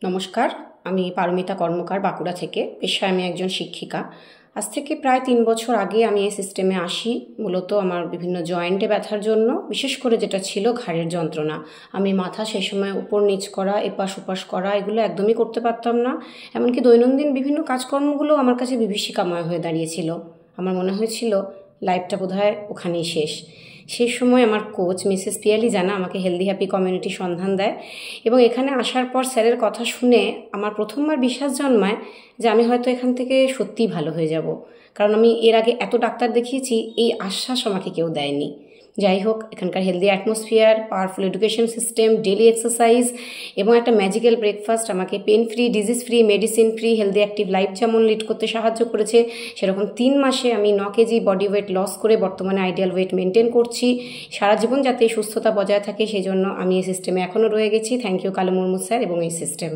নমস্কার, আমি পারমিতা কর্মকার, বাঁকুড়া থেকে। পেশায় আমি একজন শিক্ষিকা। আজ থেকে প্রায় ৩ বছর আগে আমি এই সিস্টেমে আসি। মূলত আমার বিভিন্ন জয়েন্টে ব্যথার জন্য, বিশেষ করে যেটা ছিল ঘাড়ের যন্ত্রণা। আমি মাথা সেই সময় উপর নিচ করা, এপাশ ওপাশ করা, এগুলো একদমই করতে পারতাম না। এমনকি দৈনন্দিন বিভিন্ন কাজকর্মগুলো আমার কাছে বিভীষিকাময় হয়ে দাঁড়িয়েছিল। আমার মনে হয়েছিল লাইফটা বোধহয় ওখানেই শেষ। সেই সময় আমার কোচ মিসেস পিয়ালি জানা আমাকে হেলদি হ্যাপি কমিউনিটি সন্ধান দেয়, এবং এখানে আসার পর স্যারের কথা শুনে আমার প্রথমবার বিশ্বাস জন্মায় যে আমি হয়তো এখান থেকে সত্যিই ভালো হয়ে যাব। কারণ আমি এর আগে এত ডাক্তার দেখিয়েছি, এই আশ্বাস আমাকে কেউ দেয়নি। যাই হোক, এখানকার healthy atmosphere, powerful education system, daily exercise এবং একটা ম্যাজিক্যাল ব্রেকফাস্ট আমাকে pain free, disease free, medicine free, healthy active life যেমন লিড করতে সাহায্য করেছে, সেরকম ৩ মাসে আমি ৯ কেজি বডি ওয়েট লস করে বর্তমানে আইডিয়াল ওয়েট মেনটেন করছি। সারা জীবন যাতে এই সুস্থতা বজায় থাকে, সেই জন্য আমি এই সিস্টেমে এখনও রয়ে গেছি। Thank you Kalu Murmu sir এবং এই সিস্টেম।